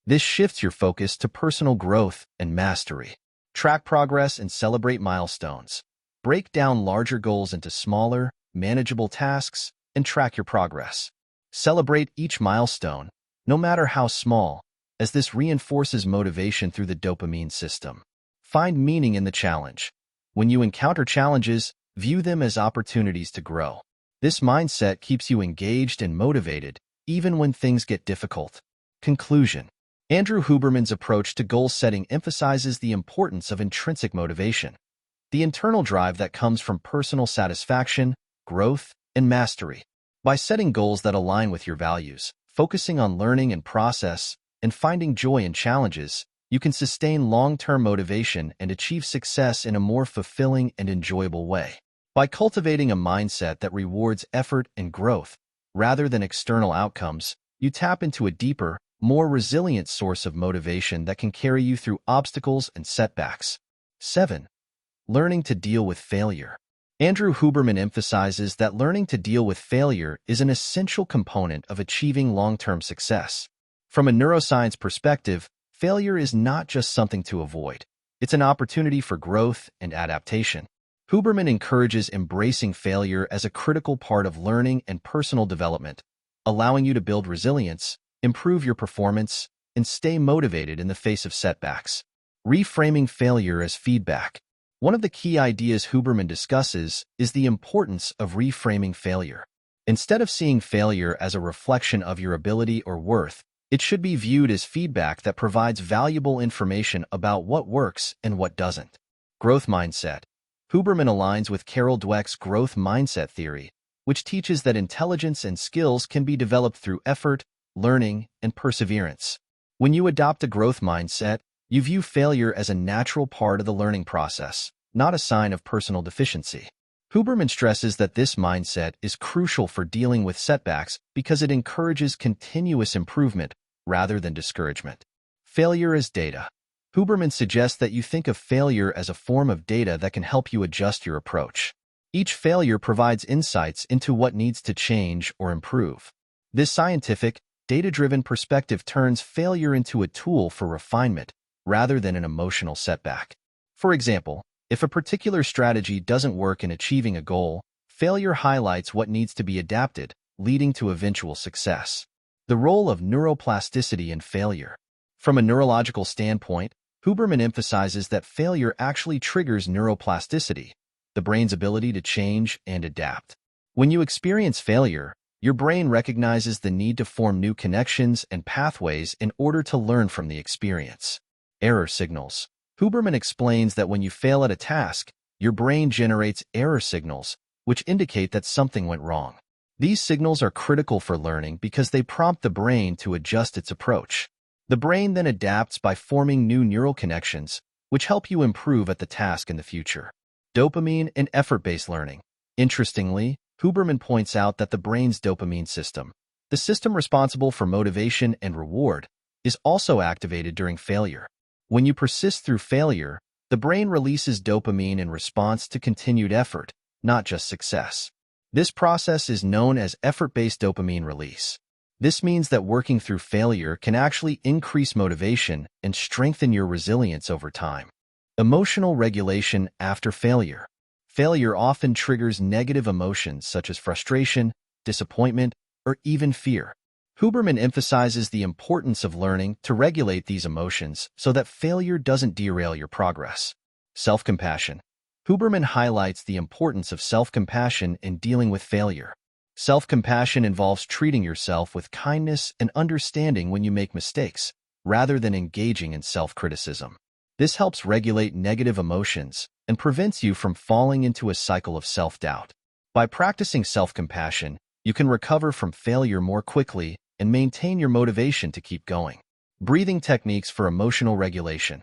A: This shifts your focus to personal growth and mastery. Track progress and celebrate milestones. Break down larger goals into smaller, manageable tasks and track your progress. Celebrate each milestone, no matter how small, as this reinforces motivation through the dopamine system. Find meaning in the challenge. When you encounter challenges, view them as opportunities to grow. This mindset keeps you engaged and motivated, even when things get difficult. Conclusion. Andrew Huberman's approach to goal setting emphasizes the importance of intrinsic motivation, the internal drive that comes from personal satisfaction, growth, and mastery. By setting goals that align with your values, focusing on learning and process, and finding joy in challenges, you can sustain long-term motivation and achieve success in a more fulfilling and enjoyable way. By cultivating a mindset that rewards effort and growth, rather than external outcomes, you tap into a deeper, more resilient source of motivation that can carry you through obstacles and setbacks. 7. Learning to deal with failure. Andrew Huberman emphasizes that learning to deal with failure is an essential component of achieving long-term success. From a neuroscience perspective, failure is not just something to avoid. It's an opportunity for growth and adaptation. Huberman encourages embracing failure as a critical part of learning and personal development, allowing you to build resilience, improve your performance, and stay motivated in the face of setbacks. Reframing failure as feedback. One of the key ideas Huberman discusses is the importance of reframing failure. Instead of seeing failure as a reflection of your ability or worth, it should be viewed as feedback that provides valuable information about what works and what doesn't. Growth mindset. Huberman aligns with Carol Dweck's growth mindset theory, which teaches that intelligence and skills can be developed through effort, learning, and perseverance. When you adopt a growth mindset, you view failure as a natural part of the learning process, not a sign of personal deficiency. Huberman stresses that this mindset is crucial for dealing with setbacks because it encourages continuous improvement rather than discouragement. Failure as data. Huberman suggests that you think of failure as a form of data that can help you adjust your approach. Each failure provides insights into what needs to change or improve. This scientific, data-driven perspective turns failure into a tool for refinement rather than an emotional setback. For example, if a particular strategy doesn't work in achieving a goal, failure highlights what needs to be adapted, leading to eventual success. The role of neuroplasticity in failure. From a neurological standpoint, Huberman emphasizes that failure actually triggers neuroplasticity, the brain's ability to change and adapt. When you experience failure, your brain recognizes the need to form new connections and pathways in order to learn from the experience. Error signals. Huberman explains that when you fail at a task, your brain generates error signals, which indicate that something went wrong. These signals are critical for learning because they prompt the brain to adjust its approach. The brain then adapts by forming new neural connections, which help you improve at the task in the future. Dopamine and effort-based learning. Interestingly, Huberman points out that the brain's dopamine system, the system responsible for motivation and reward, is also activated during failure. When you persist through failure, the brain releases dopamine in response to continued effort, not just success. This process is known as effort-based dopamine release. This means that working through failure can actually increase motivation and strengthen your resilience over time. Emotional regulation after failure. Failure often triggers negative emotions such as frustration, disappointment, or even fear. Huberman emphasizes the importance of learning to regulate these emotions so that failure doesn't derail your progress. Self-compassion. Huberman highlights the importance of self-compassion in dealing with failure. Self-compassion involves treating yourself with kindness and understanding when you make mistakes, rather than engaging in self-criticism. This helps regulate negative emotions and prevents you from falling into a cycle of self-doubt. By practicing self-compassion, you can recover from failure more quickly and maintain your motivation to keep going. Breathing techniques for emotional regulation.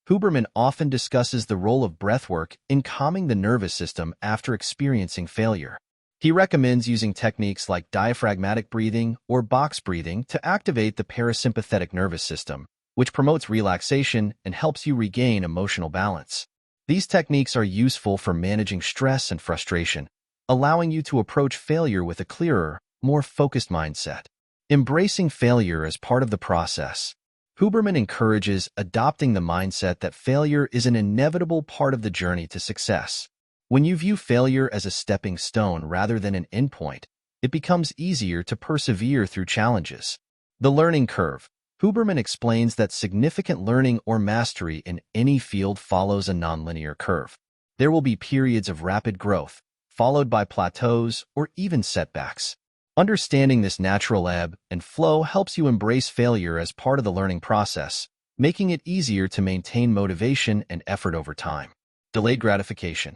A: Huberman often discusses the role of breathwork in calming the nervous system after experiencing failure. He recommends using techniques like diaphragmatic breathing or box breathing to activate the parasympathetic nervous system, which promotes relaxation and helps you regain emotional balance. These techniques are useful for managing stress and frustration, allowing you to approach failure with a clearer, more focused mindset. Embracing failure as part of the process. Huberman encourages adopting the mindset that failure is an inevitable part of the journey to success. When you view failure as a stepping stone rather than an endpoint, it becomes easier to persevere through challenges. The learning curve. Huberman explains that significant learning or mastery in any field follows a nonlinear curve. There will be periods of rapid growth, followed by plateaus or even setbacks. Understanding this natural ebb and flow helps you embrace failure as part of the learning process, making it easier to maintain motivation and effort over time. Delayed gratification.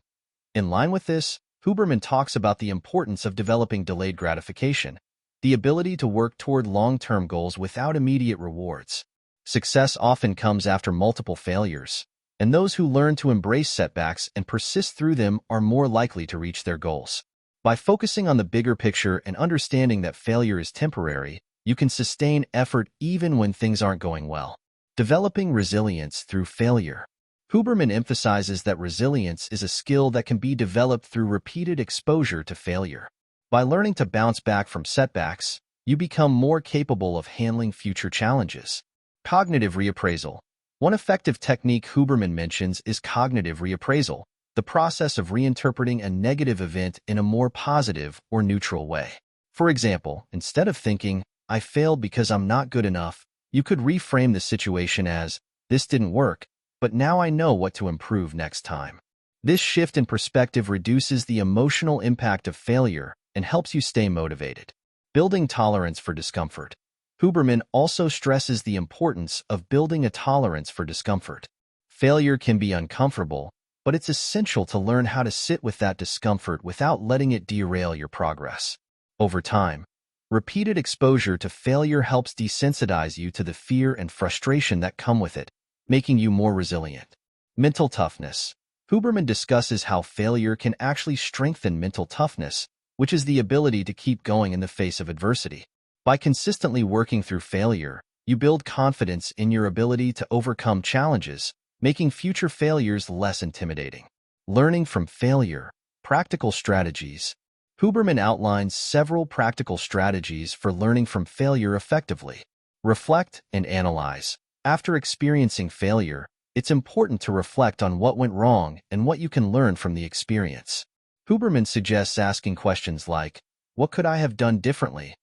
A: In line with this, Huberman talks about the importance of developing delayed gratification, the ability to work toward long-term goals without immediate rewards. Success often comes after multiple failures, and those who learn to embrace setbacks and persist through them are more likely to reach their goals. By focusing on the bigger picture and understanding that failure is temporary, you can sustain effort even when things aren't going well. Developing resilience through failure. Huberman emphasizes that resilience is a skill that can be developed through repeated exposure to failure. By learning to bounce back from setbacks, you become more capable of handling future challenges. Cognitive reappraisal. One effective technique Huberman mentions is cognitive reappraisal, the process of reinterpreting a negative event in a more positive or neutral way. For example, instead of thinking, "I failed because I'm not good enough," you could reframe the situation as, "This didn't work, but now I know what to improve next time." This shift in perspective reduces the emotional impact of failure and helps you stay motivated. Building tolerance for discomfort. Huberman also stresses the importance of building a tolerance for discomfort. Failure can be uncomfortable, but it's essential to learn how to sit with that discomfort without letting it derail your progress. Over time, repeated exposure to failure helps desensitize you to the fear and frustration that come with it, making you more resilient. Mental toughness. Huberman discusses how failure can actually strengthen mental toughness, which is the ability to keep going in the face of adversity. By consistently working through failure, you build confidence in your ability to overcome challenges, making future failures less intimidating. Learning from failure. Practical strategies. Huberman outlines several practical strategies for learning from failure effectively. Reflect and analyze. After experiencing failure, it's important to reflect on what went wrong and what you can learn from the experience. Huberman suggests asking questions like, "What could I have done differently?"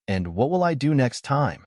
A: and "What will I do next time?"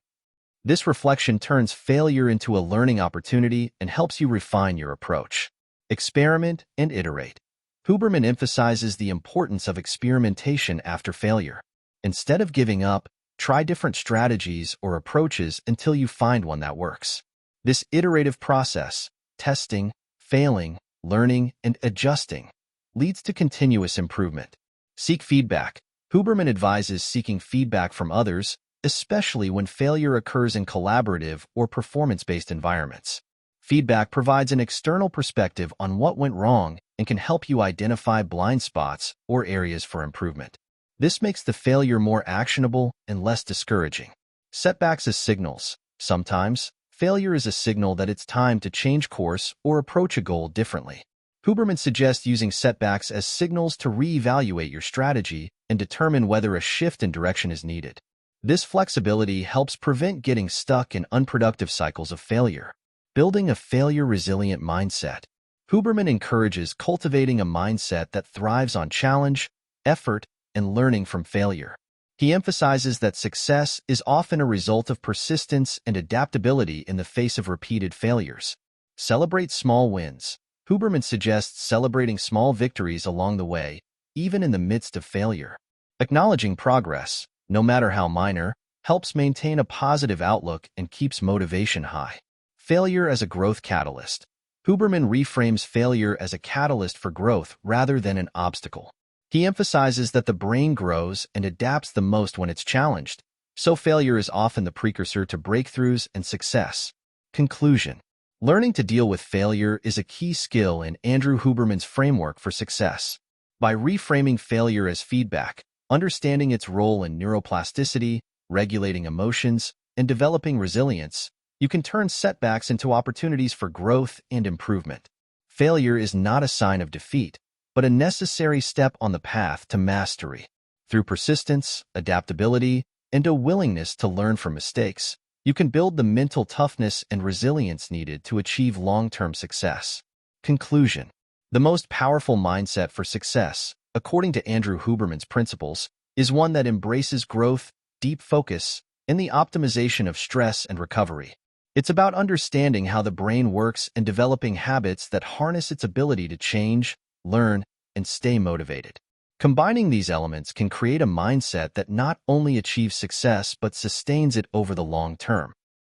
A: This reflection turns failure into a learning opportunity and helps you refine your approach. Experiment and iterate. Huberman emphasizes the importance of experimentation after failure. Instead of giving up, try different strategies or approaches until you find one that works. This iterative process, testing, failing, learning, and adjusting, leads to continuous improvement. Seek feedback. Huberman advises seeking feedback from others, especially when failure occurs in collaborative or performance-based environments. Feedback provides an external perspective on what went wrong and can help you identify blind spots or areas for improvement. This makes the failure more actionable and less discouraging. Setbacks as signals. Sometimes, failure is a signal that it's time to change course or approach a goal differently. Huberman suggests using setbacks as signals to reevaluate your strategy and determine whether a shift in direction is needed. This flexibility helps prevent getting stuck in unproductive cycles of failure. Building a failure-resilient mindset. Huberman encourages cultivating a mindset that thrives on challenge, effort, and learning from failure. He emphasizes that success is often a result of persistence and adaptability in the face of repeated failures. Celebrate small wins. Huberman suggests celebrating small victories along the way, even in the midst of failure. Acknowledging progress, no matter how minor, helps maintain a positive outlook and keeps motivation high. Failure as a growth catalyst. Huberman reframes failure as a catalyst for growth rather than an obstacle. He emphasizes that the brain grows and adapts the most when it's challenged, so failure is often the precursor to breakthroughs and success. Conclusion. Learning to deal with failure is a key skill in Andrew Huberman's framework for success. By reframing failure as feedback, understanding its role in neuroplasticity, regulating emotions, and developing resilience, you can turn setbacks into opportunities for growth and improvement. Failure is not a sign of defeat, but a necessary step on the path to mastery. Through persistence, adaptability, and a willingness to learn from mistakes, you can build the mental toughness and resilience needed to achieve long-term success. Conclusion. The most powerful mindset for success, according to Andrew Huberman's principles, is one that embraces growth, deep focus, and the optimization of stress and recovery. It's about understanding how the brain works and developing habits that harness its ability to change, learn, and stay motivated. Combining these elements can create a mindset that not only achieves success but sustains it over the long term.